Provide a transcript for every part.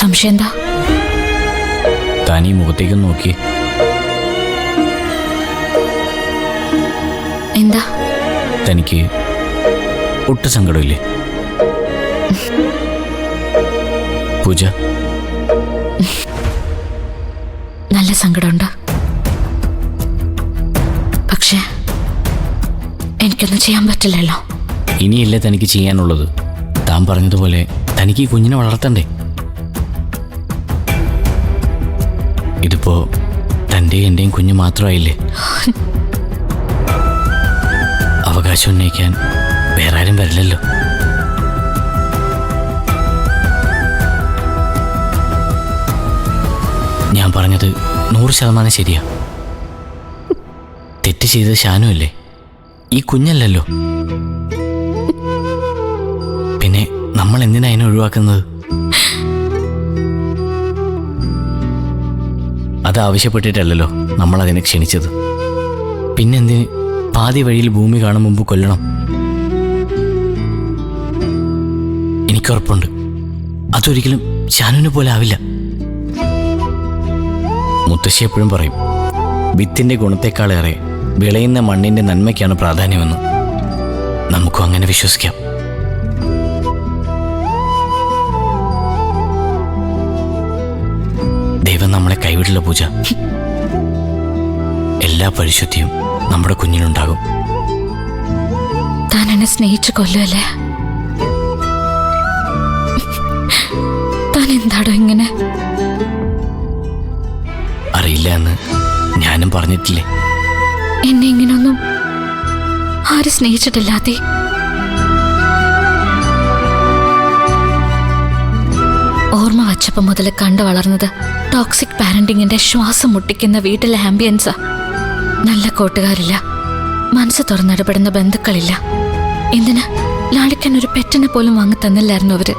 സംശയം എന്താ? താൻ ഈ മുഖത്തേക്ക് നോക്കി. എന്താ? തനിക്ക് ഒട്ടും സങ്കടമില്ലേ പൂജ? നല്ല സങ്കടമുണ്ട്. പക്ഷേ എനിക്കൊന്നും ചെയ്യാൻ പറ്റില്ലല്ലോ. ഇനിയല്ലേ തനിക്ക് ചെയ്യാനുള്ളത്? താൻ പറഞ്ഞതുപോലെ തനിക്ക് ഈ കുഞ്ഞിനെ വളർത്തണ്ടേ? ഇതിപ്പോ തൻ്റെയും എൻ്റെയും കുഞ്ഞ് മാത്രമായില്ലേ? അവകാശം ഉന്നയിക്കാൻ വേറെ ആരും വരില്ലല്ലോ. ഞാൻ പറഞ്ഞത് 100% ശരിയാ. തെറ്റ് ചെയ്തത് ഷാനുവല്ലേ, ഈ കുഞ്ഞല്ലല്ലോ. പിന്നെ നമ്മൾ എന്തിനാ അതിനെ ഒഴിവാക്കുന്നത്? അത് ആവശ്യപ്പെട്ടിട്ടല്ലല്ലോ നമ്മൾ അതിനെ ക്ഷണിച്ചത്. പിന്നെന്തിന് പാതി വഴിയിൽ ഭൂമി കാണും മുമ്പ് കൊല്ലണം? എനിക്കുറപ്പുണ്ട് അതൊരിക്കലും ഷാനുവിനെ പോലെ ആവില്ല. മുത്തശ്ശി എപ്പോഴും പറയും, വിത്തിന്റെ ഗുണത്തെക്കാളേറെ വിളയുന്ന മണ്ണിന്റെ നന്മയ്ക്കാണ് പ്രാധാന്യമെന്ന്. നമുക്കും അങ്ങനെ വിശ്വസിക്കാം. ദൈവം നമ്മളെ കൈവിടില്ല പൂജ. എല്ലാ പരിശുദ്ധിയും നമ്മുടെ കുഞ്ഞിനുണ്ടാകും. താൻ എന്നെ സ്നേഹിച്ചു കൊല്ലുമല്ലേ? താൻ എന്താടോ ഇങ്ങനെ? അറിയില്ല എന്ന് ഞാനും പറഞ്ഞിട്ടില്ലേ? എന്നെ ഇങ്ങനൊന്നും ആരും സ്നേഹിച്ചിട്ടില്ലാതെ. ഓർമ്മ വച്ചപ്പോ മുതൽ കണ്ടു വളർന്നത് ടോക്സിക് പാരന്റിങ്ങിന്റെ ശ്വാസം മുട്ടിക്കുന്ന വീട്ടിലെ ആംബിയൻസാ. നല്ല കൂട്ടുകാരില്ല, മനസ്സ് തുറന്നിടപെടുന്ന ബന്ധുക്കളില്ല. എന്തിന് ലാളിക്കാൻ ഒരു പെറ്റിനെ പോലും വാങ്ങി തന്നില്ലായിരുന്നു അവര്.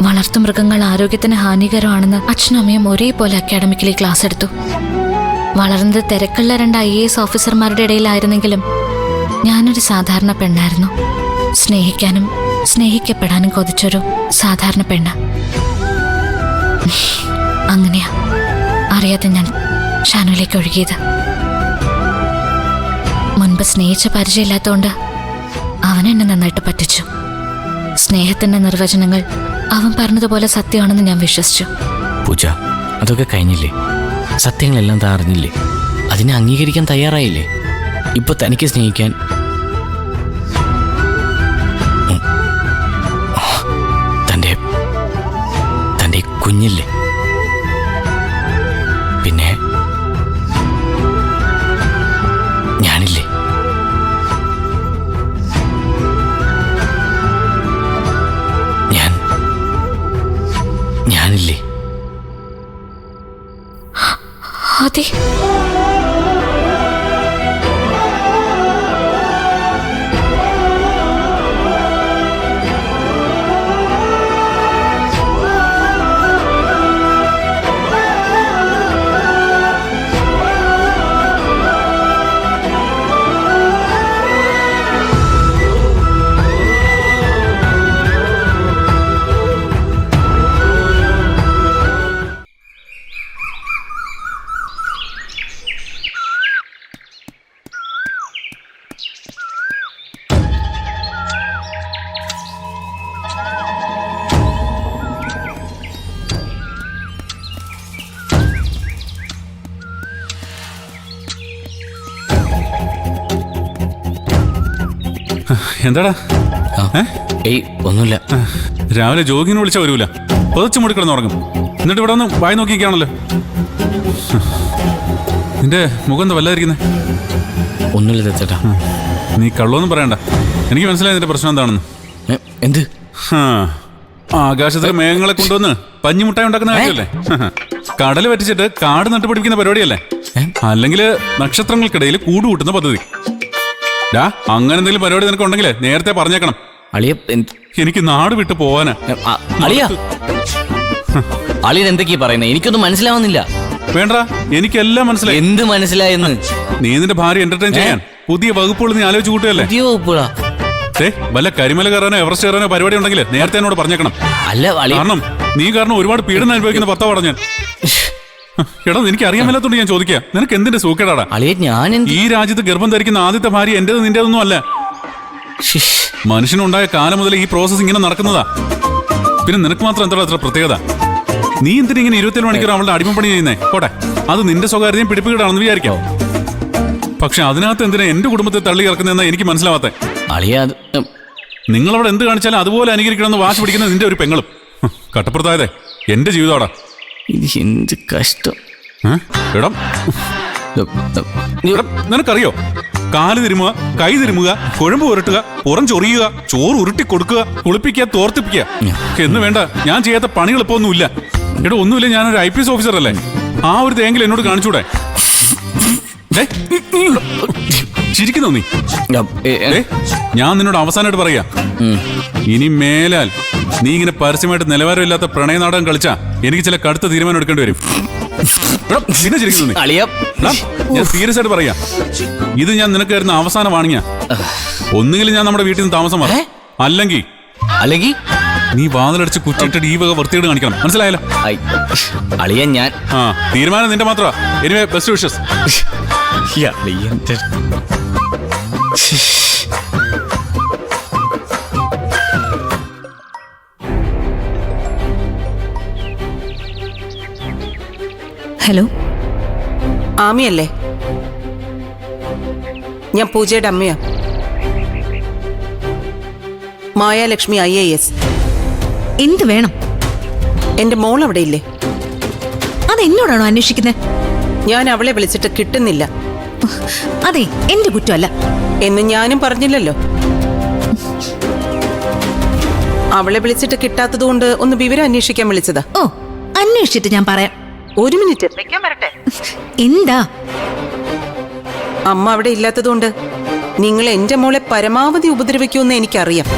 വളർത്തുമൃഗങ്ങൾ ആരോഗ്യത്തിന് ഹാനികരമാണെന്ന് അച്ഛനും അമ്മയും ഒരേപോലെ അക്കാഡമിക്കലി ക്ലാസ് എടുത്തു. വളർന്നത് തിരക്കുള്ള 2 IAS ഓഫീസർമാരുടെ ഇടയിലായിരുന്നെങ്കിലും ഞാനൊരു സാധാരണ പെണ്ണായിരുന്നു. സ്നേഹിക്കാനും സ്നേഹിക്കപ്പെടാനും കൊതിച്ചൊരു സാധാരണ പെണ്ണ്. അങ്ങനെയാ അറിയാതെ ഞാൻ ഷാനുവിലേക്ക് ഒഴുകിയത്. മുൻപ് സ്നേഹിച്ച പരിചയമില്ലാത്തതുകൊണ്ട് അവൻ എന്നെ നന്നായിട്ട് പറ്റിച്ചു. സ്നേഹത്തിന്റെ നിർവചനങ്ങൾ അവൻ പറഞ്ഞതുപോലെ സത്യമാണെന്ന് ഞാൻ വിശ്വസിച്ചു. പൂജ, അതൊക്കെ കഴിഞ്ഞില്ലേ? സത്യങ്ങളെല്ലാം താൻ അറിഞ്ഞില്ലേ? അതിനെ അംഗീകരിക്കാൻ തയ്യാറായില്ലേ? ഇപ്പൊ തനിക്ക് സ്നേഹിക്കാൻ തൻ്റെ കുഞ്ഞില്ലേ? പിന്നെ ഞാനില്ലേ? ഞാനില്ലേ? അതെ. എന്താടാ? ഏയ് ഒന്നുമില്ല. രാവിലെ ജോഗിങ്ങിന് വിളിച്ചാൽ വരൂല, പുതച്ചു മൂടി കിടന്നുറങ്ങും. എന്നിട്ട് ഇവിടെ ഒന്ന് വായി നോക്കിയിരിക്കുകയാണല്ലോ. നിന്റെ മുഖം എന്താ വല്ലാതിരിക്കുന്നേ? ഒന്നുമില്ല ചേട്ടാ. നീ കള്ളൊന്നും പറയണ്ട, എനിക്ക് മനസ്സിലായി നിന്റെ പ്രശ്നം എന്താണെന്ന്. എന്ത്? ആകാശത്തിലെ മേഘങ്ങളെ കൊണ്ടുവന്ന് പഞ്ഞിമുട്ടായി ഉണ്ടാക്കുന്ന കാര്യമല്ലേ? കടല് പറ്റിച്ചിട്ട് കാട് നട്ടുപിടിപ്പിക്കുന്ന പരിപാടിയല്ലേ? അല്ലെങ്കിൽ നക്ഷത്രങ്ങൾക്കിടയിൽ കൂട് കൂട്ടുന്ന പദ്ധതി. അങ്ങനെ എന്തെങ്കിലും പരിപാടി നിനക്ക് ഉണ്ടെങ്കിൽ നേരത്തെ പറഞ്ഞേക്കണം. എനിക്ക് നാട് വിട്ടു പോവാനാ. അളിയൻ എന്തൊക്കെയാ പറയുന്നത്? എനിക്കൊന്നും മനസ്സിലാവുന്നില്ല. വേണ്ട, എനിക്കെല്ലാം മനസ്സിലായി. എന്ത് മനസ്സിലായെന്ന്? നീ നിന്റെ ഭാര്യ എന്റർടൈൻ ചെയ്യാൻ പുതിയ വകുപ്പുകൾ നീ ആലോചിച്ച് കൂട്ടുകയല്ലേ? പുതിയ വകുപ്പുകളാ? വല്ല കരിമല കയറാനോ എവറസ്റ്റ് കയറാനോ പരിപാടി ഉണ്ടെങ്കിൽ നേരത്തെ എന്നോട് പറഞ്ഞേക്കണം. അല്ല അളിയ കാരണം നീ കാരണം ഒരുപാട് പീഡനം അനുഭവിക്കുന്ന ഭർത്താവാണ് ഞാൻ. എടാ എനിക്ക് അറിയാൻ മേലാത്തോണ്ട് ഞാൻ ചോദിക്കുക, നിനക്ക് എന്തിന്റെ സൂക്കേടാടാ? അളിയ ഞാൻ ഈ രാജ്യത്ത് ഗർഭം ധരിക്കുന്ന ആദ്യത്തെ ഭാര്യ എന്റേത് നിന്റേതൊന്നും അല്ല. മനുഷ്യനുണ്ടായ കാലം മുതൽ ഈ പ്രോസസ് ഇങ്ങനെ നടക്കുന്നതാ. പിന്നെ നിനക്ക് മാത്രം എന്താ അത്ര പ്രത്യേകത? നീ എന്തിനാ ഇങ്ങനെ 24 മണിക്കൂർ അവളുടെ അടിമപ്പണി ചെയ്യുന്നേ? പോട്ടെ, അത് നിന്റെ സ്വകാര്യതയും പിടിപ്പുകേടാണെന്ന് വിചാരിക്കാം. പക്ഷെ അതിനകത്ത് എന്തിനാ എന്റെ കുടുംബത്തെ തള്ളി ഇറക്കുന്നതെന്നാ എനിക്ക് മനസ്സിലാവാത്തെ. അളിയ നിങ്ങളവിടെ എന്ത് കാണിച്ചാലും അതുപോലെ അനുകരിക്കണമെന്ന് വാശി പിടിക്കുന്നത് നിന്റെ ഒരു പെങ്ങളും. കട്ടപ്പുറത്തായതേ എന്റെ ജീവിതമാടാ. ഇത് എന്ത് കഷ്ടം. എടാ നിനക്കറിയോ, കാല് തിരുമുക, കൈ തിരുമുക, കുഴമ്പ് ഉരുട്ടുക, പുറം ചൊറിയുക, ചോറ് ഉരുട്ടി കൊടുക്കുക, കുളിപ്പിക്കുക, തോർത്തിപ്പിക്കുക എന്ന് വേണ്ട ഞാൻ ചെയ്യാത്ത പണികൾ ഇപ്പൊ ഒന്നുമില്ല. എടാ ഒന്നുമില്ല, ഞാനൊരു IPS ഓഫീസർ അല്ലേ? ആ ഒരു തേങ്കിൽ എന്നോട് കാണിച്ചൂടെ? ചിരിക്കുന്നോ നീ? ഞാൻ നിന്നോട് അവസാനമായിട്ട് പറയാ, ഇനി മേലാൽ നീ ഇങ്ങനെ പരസ്യമായിട്ട് നിലവാരമില്ലാത്ത പ്രണയ നാടകം കളിച്ചാ എനിക്ക് ചില കടുത്ത തീരുമാനം എടുക്കേണ്ടി വരും. പിന്നെ ചിരിക്കുന്നു നീ? ഞാൻ സീരിയസ് ആയിട്ട് പറയാ, ഇത് ഞാൻ നിനക്ക് തരുന്ന അവസാന വാണിങ്ങാ. ഒന്നുകിൽ ഞാൻ നമ്മുടെ വീട്ടിൽ നിന്ന് താമസം മാറും, അല്ലെങ്കിൽ നീ വാതിലടിച്ച് കുറ്റിട്ടിട്ട് ഈ വക വൃത്തിയോട് കാണിക്കണം. മനസ്സിലായല്ലോ? അളിയ ഞാൻ തീരുമാനം നിന്റെ മാത്രമാ. Anyway best wishes. ഹലോ, ആമിയല്ലേ? ഞാൻ പൂജയുടെ അമ്മയാ, മായാലക്ഷ്മി IAS. എന്ത് വേണം? എന്റെ മോൾ അവിടെ ഇല്ലേ? അതെന്നോടാണോ അന്വേഷിക്കുന്നത്? ഞാൻ അവളെ വിളിച്ചിട്ട് കിട്ടുന്നില്ല. അതെ, എന്റെ കുറ്റമല്ല എന്ന് ഞാനും പറഞ്ഞില്ലല്ലോ. അവളെ വിളിച്ചിട്ട് കിട്ടാത്തത് കൊണ്ട് ഒന്ന് വിവരം അന്വേഷിക്കാൻ വിളിച്ചതാ. ഓ, അന്വേഷിച്ചിട്ട് ഞാൻ പറയാം. ഒരു മിനിറ്റ്. എന്താ? അമ്മ അവിടെ ഇല്ലാത്തതുകൊണ്ട് നിങ്ങൾ എന്റെ മോളെ പരമാവധി ഉപദ്രവിക്കുമെന്ന് എനിക്കറിയാം.